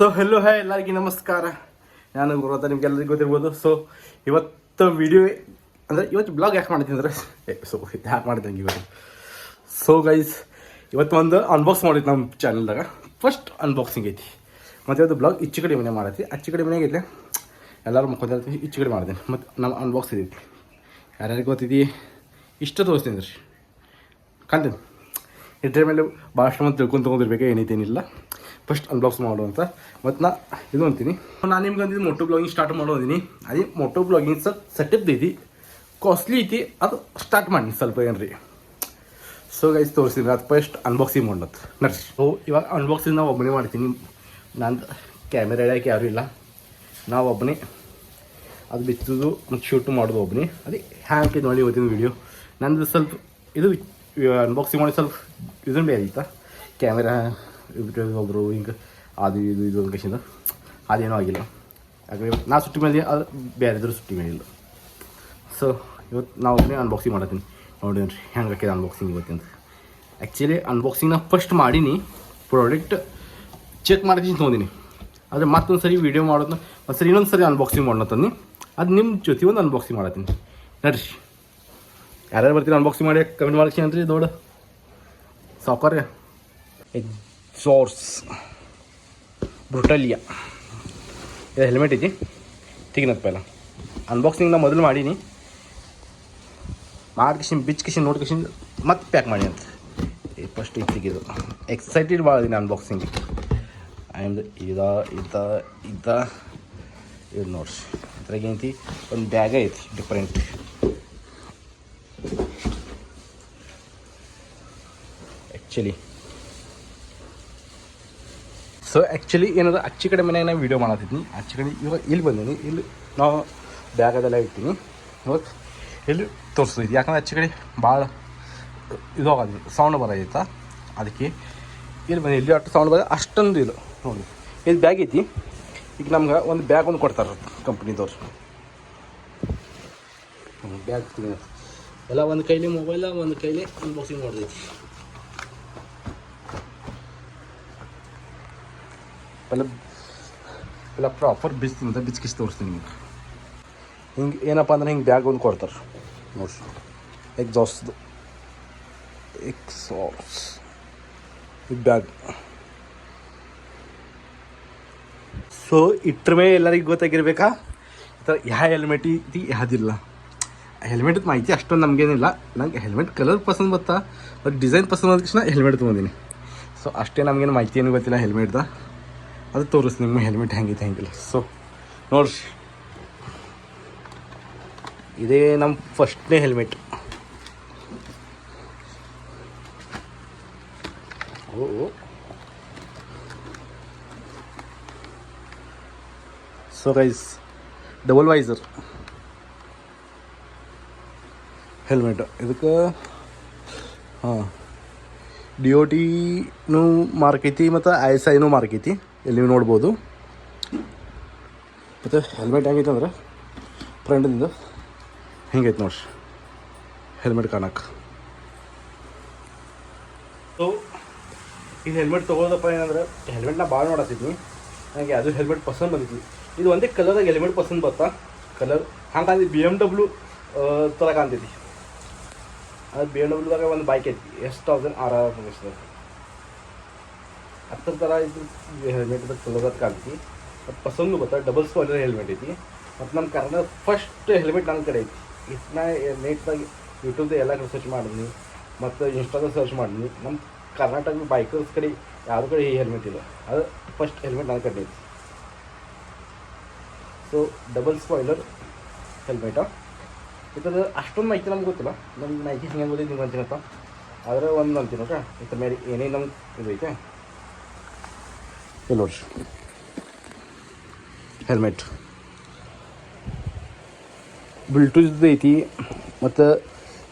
So hello hi ಎಲ್ಲರಿಗೂ ನಮಸ್ಕಾರ. ನಾನು ಗುರುತ ನಿಮ್ಗೆಲ್ಲರಿಗೂ ಗೊತ್ತಿರ್ಬೋದು. ಸೊ ಇವತ್ತು ವಿಡಿಯೋ ಅಂದರೆ ಇವತ್ತು ಬ್ಲಾಗ್ ಯಾಕೆ ಮಾಡ್ತೀನಿ ಅಂದರೆ ಯಾಕೆ ಮಾಡ್ತೀನಿ ಇವತ್ತು. ಸೊ ಗೈಸ್ ಇವತ್ತು ಒಂದು ಅನ್ಬಾಕ್ಸ್ ಮಾಡಿತ್ತು ನಮ್ಮ ಚಾನಲ್ದಾಗ. ಫಸ್ಟ್ ಅನ್ಬಾಕ್ಸಿಂಗ್ ಐತಿ. ಮತ್ತು ಇವತ್ತು ಬ್ಲಾಗ್ ಈಚೆ ಕಡೆ ಮನೆ ಮಾಡೈತಿ. ಆಚೆ ಕಡೆ ಮನೆಗೆ ಐತಿ ಎಲ್ಲರೂ ಮುಖಂದಿರ್ತೀವಿ. ಈಚೆ ಕಡೆ ಮಾಡ್ತೀನಿ ಮತ್ತು ನಮ್ಮ ಅನ್ಬಾಕ್ಸ್ ಇದೈತಿ. ಯಾರ್ಯಾರಿಗೆ ಗೊತ್ತಿದ್ದೀವಿ ಇಷ್ಟ ತೋರಿಸ್ತೀನಿ ರೀ ಕಾಣ್ತೀನಿ. ಇದ್ರ ಮೇಲೆ ಭಾಷಣ ಮತ್ತು ತಿಳ್ಕೊಂಡು ತೊಗೊಂಡಿರ್ಬೇಕು, ಏನೈತೇನಿಲ್ಲ. ಫಸ್ಟ್ ಅನ್ಬಾಕ್ಸ್ ಮಾಡು ಅಂತ ಮತ್ತು ನಾ ಇದು ಅಂತೀನಿ. ನಾನು ನಿಮ್ಗೆ ಅಂದಿದ್ದು ಮೋಟೋ ಬ್ಲಾಗಿಂಗ್ ಸ್ಟಾರ್ಟ್ ಮಾಡೋದೀನಿ. ಅದೇ ಮೋಟೋ ಬ್ಲಾಗಿಂಗ್ ಸೆಟಪ್ ಐತಿ, ಕಾಸ್ಟ್ಲಿ ಐತಿ. ಅದು ಸ್ಟಾರ್ಟ್ ಮಾಡಿ ಸ್ವಲ್ಪ ಏನ್ರಿ. ಸೊ ಗೈಸ್ ತೋರಿಸಿದ್ರೆ ಅದು ಫಸ್ಟ್ ಅನ್ಬಾಕ್ಸಿಂಗ್ ಮಾಡೋದು ನಡ್ರಿ. ಸೊ ಇವಾಗ ಅನ್ಬಾಕ್ಸಿಂಗ್ ನಾವು ಒಬ್ಬನೇ ಮಾಡ್ತೀನಿ. ನಂದು ಕ್ಯಾಮೆರಾ ಇಡೋಕೆ ಯಾರೂ ಇಲ್ಲ, ನಾವು ಒಬ್ಬನೇ ಅದು ಬಿಚ್ಚೋದು ಮತ್ತು ಶೂಟು ಮಾಡೋದು ಒಬ್ಬನೇ. ಅದೇ ಹ್ಯಾಂಗೆ ನೋಡಿ ಇವತ್ತಿನ ವೀಡಿಯೋ. ನಂದು ಸ್ವಲ್ಪ ಇದು ಅನ್ಬಾಕ್ಸಿಂಗ್ ಮಾಡಿ ಸ್ವಲ್ಪ ಇದನ್ನು ಬೇರೆ ಐತಾ ಕ್ಯಾಮೆರಾ ಒಬ್ಬರು ಹಿಂಗೆ ಅದು ಇದು ಒಂದು ಅದೇನೂ ಆಗಿಲ್ಲ. ಯಾಕಂದರೆ ನಾ ಸುಟ್ಟಿ ಮೇಲೆ ಅದು ಬೇರೆ ಇದ್ರೂ ಸುಟ್ಟಿ ಮೇಲೆ ಇಲ್ಲ. ಸೊ ಇವತ್ತು ನಾವು ಒಬ್ಬನೇ ಅನ್ಬಾಕ್ಸಿಂಗ್ ಮಾಡತ್ತೀನಿ. ನೋಡಿ ಹೆಂಗೆ ಹಾಕಿದೆ ಅನ್ಬಾಕ್ಸಿಂಗ್ ಇವತ್ತಿಂದ. ಆ್ಯಕ್ಚುಲಿ ಅನ್ಬಾಕ್ಸಿಂಗ್ ನಾನು ಫಸ್ಟ್ ಮಾಡೀನಿ, ಪ್ರಾಡಕ್ಟ್ ಚೆಕ್ ಮಾಡ್ತೀನಿ ತೊಗೊಂಡಿನಿ. ಆದರೆ ಮತ್ತೊಂದು ಸರಿ ವೀಡಿಯೋ ಮಾಡೋದನ್ನ ಒಂದು ಸರಿ ಇನ್ನೊಂದು ಸರಿ ಅನ್ಬಾಕ್ಸಿಂಗ್ ಮಾಡೋಣ ತಂದು ಅದು ನಿಮ್ಮ ಜೊತೆ ಒಂದು ಅನ್ಬಾಕ್ಸಿಂಗ್ ಮಾಡತ್ತೀನಿ ನಡ್ರಿ. ಯಾರ್ಯಾರು ಬರ್ತೀನಿ ಅನ್ಬಾಕ್ಸಿಂಗ್ ಮಾಡಿ ಕಮೆಂಟ್ ಮಾಡ್ತೀನಿ ಅಂತ್ರಿ. ದೊಡ್ಡ ಸಾವ್ಕಾರ್ಯ ಎಕ್ಸಾರ್ಸ್ ಬ್ರುಟಲಿಯಾ ಇದು ಹೆಲ್ಮೆಟ್ ಐತಿ ತೆಗಿನಪ್ಪ. ಎಲ್ಲ ಅನ್ಬಾಕ್ಸಿಂಗ್ ನಾ ಮೊದಲು ಮಾಡೀನಿ, ಮಾಡ್ಕಿಶನ್ ಬಿಚ್ಕಿಶನ್ ನೋಡ್ಕಿಶನ್ ಮತ್ತೆ ಪ್ಯಾಕ್ ಮಾಡಿ ಅಂತ ಫಸ್ಟ್ ಇದು ತೆಗೆದು ಎಕ್ಸೈಟೆಡ್ ಭಾಳ ಇದೀನಿ ಅನ್ಬಾಕ್ಸಿಂಗ್. ಆ್ಯಂಡ್ ಇದು ನೋಡ್ರಿ. ಇದ್ರಾಗ ಏನೈತಿ ಒಂದು ಬ್ಯಾಗ್ ಐತಿ ಡಿಫ್ರೆಂಟ್. ಆ್ಯಕ್ಚುಲಿ ಏನದ ಅಚ್ಚಿ ಕಡೆ ಮನೆಯಾಗ ನಾನು ವೀಡಿಯೋ ಮಾಡತ್ತಿದ್ದೀನಿ. ಅಚ್ಚಿ ಕಡೆ ಇವಾಗ ಇಲ್ಲಿ ಬಂದೀನಿ. ಇಲ್ಲಿ ನಾವು ಬ್ಯಾಗ್ ಅದೆಲ್ಲ ಇರ್ತೀನಿ. ಇವತ್ತು ಇಲ್ಲಿ ತೋರಿಸ್ತಿದ್ವಿ ಯಾಕಂದ್ರೆ ಅಚ್ಚಿ ಕಡೆ ಭಾಳ ಇದು ಆಗೋದು ಸೌಂಡ್ ಬರೋದೈತಾ, ಅದಕ್ಕೆ ಇಲ್ಲಿ ಬಂದು ಇಲ್ಲಿ ಅಷ್ಟು ಸೌಂಡ್ ಬರೋದು ಅಷ್ಟೊಂದು ಇಲ್ಲ. ನೋಡಿ ಇಲ್ಲಿ ಬ್ಯಾಗ್ ಐತಿ. ಈಗ ನಮ್ಗೆ ಒಂದು ಬ್ಯಾಗ್ ಒಂದು ಕೊಡ್ತಾರೆ ಕಂಪ್ನಿದವ್ರು. ಬ್ಯಾಗ್ ಎಲ್ಲ ಒಂದು ಕೈಲಿ ಮೊಬೈಲ ಒಂದು ಕೈಲಿ ಅನ್ಬಾಕ್ಸಿಂಗ್ ಮಾಡ್ದೈತಿ. ಎಲ್ಲ ಪ್ರಾಪರ್ ಬಿಚ್ತೀನಿ ಅಂತ ಬಿಚ್ಕಿಸಿ ತೋರಿಸ್ತೀನಿ ನಿಮಗೆ. ಹಿಂಗೆ ಏನಪ್ಪ ಅಂದ್ರೆ ಹಿಂಗೆ ಬ್ಯಾಗ್ ಒಂದು ಕೊಡ್ತಾರೆ ನೋಡ್ರಿ. ಎಕ್ಸಾಸ್ ಈ ಬ್ಯಾಗ್. ಸೊ ಇಟ್ರ ಮೇಲೆ ಎಲ್ಲರಿಗೂ ಗೊತ್ತಾಗಿರ್ಬೇಕಾ ಈ ಥರ ಯಾವ ಹೆಲ್ಮೆಟ್ ಐತಿ ಯಾವುದಿಲ್ಲ. ಹೆಲ್ಮೆಟ್ ಮಾಹಿತಿ ಅಷ್ಟೊಂದು ನಮಗೇನಿಲ್ಲ. ನಂಗೆ ಹೆಲ್ಮೆಟ್ ಕಲರ್ ಪಸಂದ್ ಬತ್ತಾ, ಬಟ್ ಡಿಸೈನ್ ಪಸಂದ್ ಆದ ತಕ್ಷಣ ಹೆಲ್ಮೆಟ್ ತೊಗೊಂಡಿನಿ. ಸೊ ಅಷ್ಟೇ ನಮಗೇನು ಮಾಹಿತಿ ಏನು ಗೊತ್ತಿಲ್ಲ ಹೆಲ್ಮೆಟ್ದ. ಅದು ತೋರಿಸ್ತೀನಿ ನಿಮ್ಮ ಹೆಲ್ಮೆಟ್ ಹೆಂಗೈತೆ ಹೆಂಗಿಲ್ಲ. ಸೊ ನೋಡ್ರಿ, ಇದೇ ನಮ್ಮ ಫಸ್ಟ್ನೇ helmet. So guys double visor helmet. ಇದಕ್ಕೆ DOTನೂ ಮಾರ್ಕ್ ಐತಿ ಮತ್ತು ISIನೂ ಮಾರ್ಕ್ ಐತಿ. ಇಲ್ಲಿ ನೀವು ನೋಡ್ಬೋದು. ಮತ್ತು ಹೆಲ್ಮೆಟ್ ಹೆಂಗೈತೆ ಅಂದ್ರೆ ಫ್ರಂಟಿಂದ ಹಿಂಗೈತೆ ನೋಡ್ರಿ ಹೆಲ್ಮೆಟ್ ಕಾಣಕ್ಕೆ. ಸೊ ಇದು ಹೆಲ್ಮೆಟ್ ತೊಗೊಳೋದಪ್ಪ ಏನಂದ್ರೆ ಹೆಲ್ಮೆಟ್ನ ಭಾಳ ನೋಡತ್ತಿದ್ವಿ. ನನಗೆ ಅದು ಹೆಲ್ಮೆಟ್ ಪಸಂದ್ ಬಂದಿದ್ವಿ. ಇದು ಒಂದೇ ಕಲರಾಗ ಹೆಲ್ಮೆಟ್ ಪಸಂದ್ ಬತ್ತಾ. ಕಲರ್ ಹಂಗೆ BMW ಥರ ಕಾಣ್ತೈತಿ. ಅದು BMWದಾಗ ಒಂದು ಬೈಕ್ ಐತಿ $10,600 ಹತ್ತರ ಥರ ಇದು ಹೆಲ್ಮೆಟ್ ಕಲರ್ ಕಾಣ್ತಿ. ಮತ್ತು ಪಸಂದು ಗೊತ್ತಾ. ಡಬಲ್ ಸ್ಪಾಯ್ಲರ್ ಹೆಲ್ಮೆಟ್ ಐತಿ. ಮತ್ತು ನಮ್ಮ ಕರ್ನಾಟಕ ಫಸ್ಟ್ ಹೆಲ್ಮೆಟ್ ನನ್ನ ಕಡೆ ಐತಿ. ಇದನ್ನ ನೆಟ್ದಾಗಿ ಯೂಟ್ಯೂಬ್ದಾಗ ಎಲ್ಲ ಕಡೆ ಸರ್ಚ್ ಮಾಡಿದ್ನಿ ಮತ್ತು ಇನ್ಸ್ಟಾದಾಗ ಸರ್ಚ್ ಮಾಡಿದ್ನಿ. ನಮ್ಮ ಕರ್ನಾಟಕದ ಬೈಕರ್ಸ್ ಕಡೆ ಯಾರ ಕಡೆ ಈ ಹೆಲ್ಮೆಟ್ ಇಲ್ಲ. ಅದು ಫಸ್ಟ್ ಹೆಲ್ಮೆಟ್ ನನ್ನ ಕಡೆ ಐತಿ. So double spoiler helmet. ಇದ್ರ ಅಷ್ಟೊಂದು ಮಾಹಿತಿ ನಮ್ಗೆ ಗೊತ್ತಿಲ್ಲ. ನಮ್ಮ ಮಾಹಿತಿ ಹೆಂಗೆ ಗೊತ್ತೈತಿ ನಿಮ್ಗೆ ಅಂತೀನಪ್ಪ. ಆದರೆ ಒಂದು ಅಂತೀನಿ ನೋಡ್ರಿ, ಇದ್ರ ಮೇಲೆ ಏನೇನು ನಮ್ಗೆ ಇದು ಐತೆ ಇಲ್ಲಿ ನೋಡ್ರಿ. ಹೆಲ್ಮೆಟ್ ಬ್ಲೂಟೂತ್ ಐತಿ ಮತ್ತು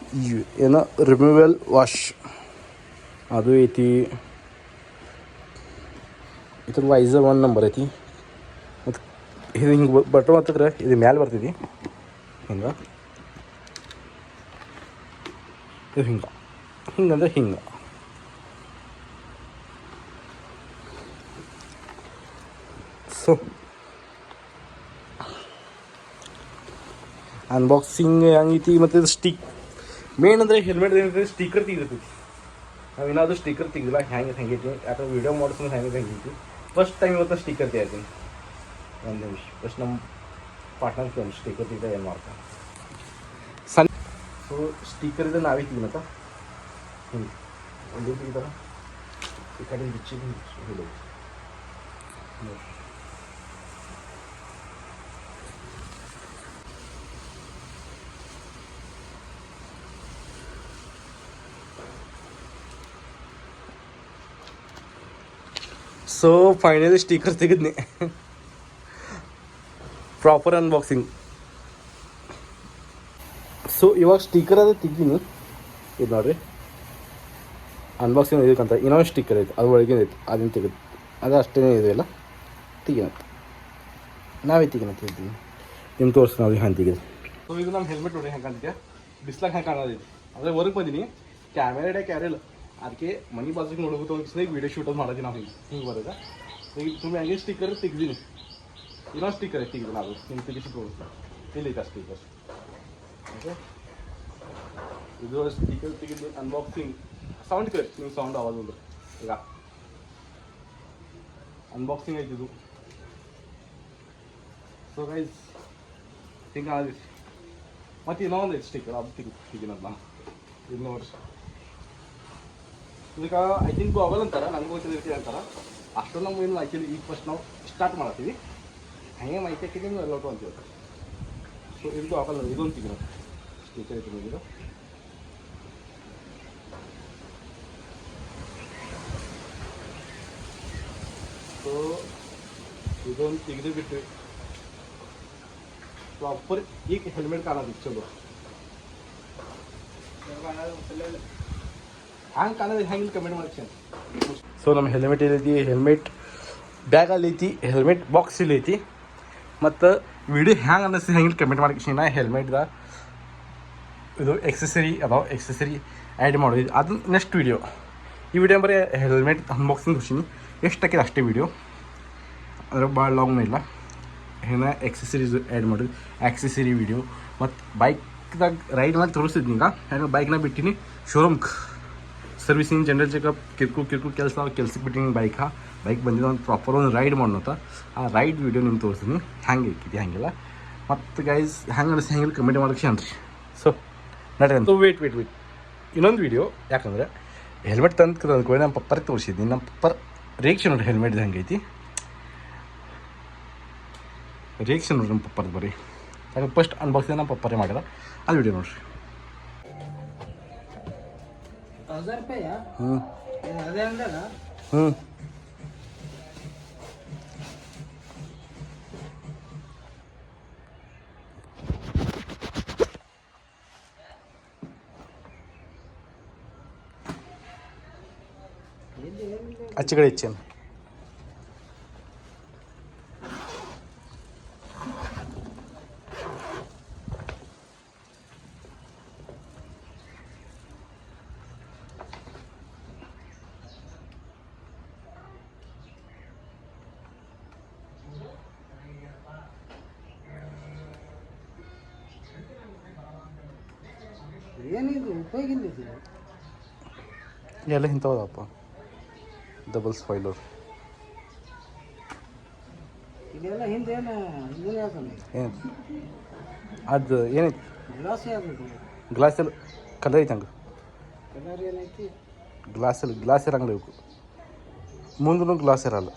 ಏನೋ ರಿಮೂವಲ್ ವಾಶ್ ಅದು ಐತಿ. ಇದ್ರ ವೈಸರ್ 1 ನಂಬರ್ ಐತಿ. ಮತ್ತು ಇದು ಹಿಂಗೆ ಬಟನ್ ಹತ್ತಿದ್ರೆ ಇದು ಮ್ಯಾಲೆ ಬರ್ತೈತಿ ಹಿಂಗೆ. ಇದು ಹಿಂಗಂದ್ರೆ ಹಿಂಗೆ. ಸೊ ಅನ್ಬಾಕ್ಸಿಂಗ್ ಹೆಂಗೈತಿ ಮತ್ತು ಇದು ಮೇನ್ ಅಂದರೆ ಹೆಲ್ಮೆಟ್ ಏನಂದರೆ ಸ್ಟಿಕ್ಕರ್ ತೆಗಿತೈತಿ. ನಾವು ಏನಾದರೂ ಸ್ಟಿಕ್ಕರ್ ತೆಗಿದಿಲ್ಲ, ಹೆಂಗೈತಿ ಯಾಕಂದ್ರೆ ವೀಡಿಯೋ ಮಾಡಿಸೋದು ಹೆಂಗೈತಿ. ಫಸ್ಟ್ ಟೈಮ್ ಇವತ್ತು ಸ್ಟಿಕ್ಕರ್ ತೆಗಿತೀನಿ. ಒಂದು ನಿಮಿಷ ಫಸ್ಟ್ ನಮ್ಮ ಪಾರ್ಟ್ನರ್ ಒಂದು ಸ್ಟಿಕ್ಕರ್ ತೆಗೆದ ಏನು ಮಾಡ್ತಾನೆ ಸೊ ಸ್ಟಿಕ್ಕರ್ ಇದೆ ನಾವೇ ತೆಗಿನತ್ತ ಹಿಂಗೆ ಒಂದು ತೆಗಿತಾರ ಈ ಕಡೆ ಬಿಚ್ಚಿ ನೋಡಿ. ಸೊ ಫೈನಲಿ ಸ್ಟಿಕ್ಕರ್ ತೆಗೆದ್ನಿ. Proper unboxing. ಸೊ ಇವಾಗ ಸ್ಟಿಕ್ಕರ್ ಅದು ತೆಗ್ದೀನಿ. ಇದು ನೋಡಿರಿ ಅನ್ಬಾಕ್ಸಿಂಗ್ ಇದಕ್ಕಂತ ಇನ್ನೊಂದು ಸ್ಟಿಕ್ಕರ್ ಐತೆ, ಅದು ಒಳಗೆ ಐತೆ, ಅದನ್ನು ತೆಗೆದು ಅದು ಅಷ್ಟೇ ಇದೆಯಲ್ಲ ತೆಗಿನತ್ತೆ ನಾವೇ ತೆಗಿತೀವಿ ನಿಮ್ಗೆ ತೋರಿಸಿ ನಾವು ಹ್ಯಾಂಗೆ ತೆಗೆದು. ಸೊ ಇದು ನಮ್ಮ ಹೆಲ್ಮೆಟ್ ನೋಡಿ ಹೆಂಗೆ ಕಾಣ್ತಿದ್ದೆ, ಬಿಸ್ಲಾಗ ಹೆಂಗೆ ಕಾಣೋದಿದೆ. ಅದೇ ಹೊರಗೆ ಬಂದೀನಿ, ಕ್ಯಾಮೆರಾ ಕ್ಯಾರಿ ಇಲ್ಲ, ಅದಕ್ಕೆ ಮನೆ ಬಾಜುಗೆ ನೋಡ್ಬೇಕು ಅಂತ ಈಗ ವೀಡಿಯೋ ಶೂಟ್ ಮಾಡೋದು ನಾವು ಹಿಂಗೆ ಬರೋದ. ಈಗ ತುಂಬ ಹಂಗೆ ಸ್ಟಿಕ್ಕರ್ ತೆಗ್ದೀನಿ, ಇನ್ನೊಂದು ಸ್ಟಿಕ್ಕರ್ ತೆಗೆದು ನಾವು ನಿಮ್ಗೆ ತೆಗಿಸಿ ತೋರಿಸ್ತೀನಿ. ಇಲ್ಲಿದೆ ಸ್ಟಿಕ್ಕರ್. ಓಕೆ ಇದು ಸ್ಟಿಕ್ಕರ್ ತೆಗೆದು ಅನ್ಬಾಕ್ಸಿಂಗ್ ಸೌಂಡ್ ಕೇಳಿ ನೀವು, ಸೌಂಡ್ ಆವಾಜ್ ಒಂದು ಈಗ ಅನ್ಬಾಕ್ಸಿಂಗ್ ಐತಿ ಇದು. ಸೊ ಗೈಸ್ ಹಿಂಗೆ ಆದಿತ್ತು. ಮತ್ತು ಇನ್ನೊಂದು ಐತಿ ಸ್ಟಿಕ್ಕರ್, ಅದು ತೆಗಿನಲ್ಲ ಇದು ನೋಡ್ರಿ. ಇದಕ್ಕೆ ಐ ಥಿಂಕ್ ಗಾಗಲ್ ಅಂತಾರೆ, ನನಗೂ ಗೊತ್ತಿರ್ತೀವಿ ಅಂತಾರೆ. ಅಷ್ಟೊಂದು ನಾವು ಏನು ಆ್ಯಕ್ಚುಲಿ ಈಗ ಫಸ್ಟ್ ನಾವು ಸ್ಟಾರ್ಟ್ ಮಾಡ್ತೀವಿ, ಹಾಗೆ ಮಾಹಿತಿ ಹಾಕಿದ್ದೀವಿ ನೀವು ಎಲ್ಲೋಟು ಅಂತೀವಿ. ಸೊ ಇದು ಗಾಗಲ್ ನೋಡಿ, ಇದೊಂದು ತೆಗಿನ ಸ್ಟಿಕ್ಕರ್ ಐತಿ ನೋಡಿದ್ರು. ಸೊ ಇದೊಂದು ತೆಗೆದು ಬಿಟ್ಟು ಪ್ರಾಪರ್ ಈಗ ಹೆಲ್ಮೆಟ್ ಕಾಣೋದು ಚಲೋ ಹ್ಯಾಂಗೆ ಕಾಣೋದು ಹೆಂಗೆ ಕಮೆಂಟ್ ಮಾಡ್ತೀನಿ. ಸೊ ನಮ್ಮ ಹೆಲ್ಮೆಟ್ ಎಲ್ಲೈತಿ, ಹೆಲ್ಮೆಟ್ ಬ್ಯಾಗಲ್ಲಿ ಐತಿ, ಹೆಲ್ಮೆಟ್ ಬಾಕ್ಸ್ ಇಲ್ಲಿ ಐತಿ. ಮತ್ತು ವಿಡಿಯೋ ಹ್ಯಾಂಗೆ ಅನ್ನಿಸ್ತಿ ಹೆಂಗೆ ಕಮೆಂಟ್ ಮಾಡ್ತೀನಿ. ನಾ ಹೆಲ್ಮೆಟ್ದ ಇದು ಎಕ್ಸೆಸರಿ ಅದಾವ, ಎಕ್ಸೆಸರಿ ಆ್ಯಡ್ ಮಾಡೋದು ಅದು ನೆಕ್ಸ್ಟ್ ವೀಡಿಯೋ. ಈ ವಿಡಿಯೋ ಬರೀ ಹೆಲ್ಮೆಟ್ ಅನ್ಬಾಕ್ಸಿಂಗ್ ತೋರಿಸೀನಿ, ಎಷ್ಟು ಹಾಕಿದೆ ಅಷ್ಟೇ ವೀಡಿಯೋ, ಅಂದರೆ ಭಾಳ ಲಾಂಗ್ನೂ ಇಲ್ಲ. ಏನ ಎಕ್ಸೆಸರೀಸ್ ಆ್ಯಡ್ ಮಾಡೋದು ಆಕ್ಸೆಸರಿ ವೀಡಿಯೋ. ಮತ್ತು ಬೈಕ್ದಾಗ ರೈಡ್ ಮಾಡಿ ತೋರಿಸ್ತಿದ್ನಿ. ಈಗ ಯಾಕಂದ್ರೆ ಬೈಕ್ನಾಗ ಬಿಟ್ಟಿನಿ ಶೋರೂಮ್ಗೆ ಸರ್ವಿಸಿಂಗ್, ಜನರಲ್ ಚೆಕಪ್, ಕಿರ್ಕು ಕೆಲ್ಸಕ್ಕೆ ಬಿಟ್ಟಿನಿ. ಬೈಕ್ ಬಂದಿದ್ದು ಒಂದು ಪ್ರಾಪರ್ ಒಂದು ರೈಡ್ ಮಾಡೋತ, ಆ ರೈಡ್ ವೀಡಿಯೋ ನಿಮ್ಗೆ ತೋರಿಸ್ತೀನಿ ಹ್ಯಾಂಗೆ ಇಕ್ಕಿದೆ ಹಂಗೆಲ್ಲ. ಮತ್ತು ಗೈಸ್ ಹ್ಯಾಂಗೆ ಅನಿಸ್ತು ಹೆಂಗೆ ಕಮೆಂಟ್ ಮಾಡೋಕ್ಕೆ ಅನ್ರಿ. ಸೊ ನಡ್ರಿ ಅಂತ ವೇಟ್ ಇನ್ನೊಂದು ವೀಡಿಯೋ, ಯಾಕಂದರೆ ಹೆಲ್ಮೆಟ್ ತಂದ್ಕೊಂಡು ನಮ್ಮ ಪಪ್ಪರಿಗೆ ತೋರಿಸಿದ್ದೀನಿ. ನಮ್ಮ ಪಪ್ಪರ್ ರಿಯಾಕ್ಷನ್ ನೋಡ್ರಿ ಹೆಲ್ಮೆಟ್ದು ಹೆಂಗೈತಿ, ರಿಯಾಕ್ಷನ್ ನೋಡ್ರಿ ನಮ್ಮ ಪಪ್ಪರ್ದು ಬರೀ. ಯಾಕಂದ್ರೆ ಫಸ್ಟ್ ಅನ್ಬಾಕ್ಸಿಂಗ್ ನಮ್ಮ ಪಪ್ಪರೇ ಮಾಡ್ಯಾರ, ಅದು ವೀಡಿಯೋ ನೋಡ್ರಿ. 1000 ರೂಪಾಯಿ ಹ್ಞೂ ಅದೇ ಅಂದಲ್ಲ. ಹ್ಞೂ ಆಚೆ ಕಡೆ ಇಚ್ಚೇನು ಏನಿದು ಉಪಯೋಗ ಇಲ್ಲ ಎಲ್ಲ ಇಂಥವದಪ್ಪ. ಡಬಲ್ ಸ್ಪಾಯ್ಲರ್ ಇದೆಲ್ಲ ಹಿಂದೆ ಏನು ಇದನ್ನ ಯಾಕಂದ್ರೆ ಏನು ಅದು ಏನೈತಿ ಗ್ಲಾಸ್ ಯಾವುದು ಗ್ಲಾಸಲ್ಲಿ ಕಲರ್ ಐತೆ ಹಂಗೆ, ಕಲರ್ ಏನೈತಿ ಗ್ಲಾಸ್ ಇರಂಗಿಲ್ಲ ಇವಕ್ಕೆ, ಮುಂದೂ ಗ್ಲಾಸ್ ಇರಲ್ಲ.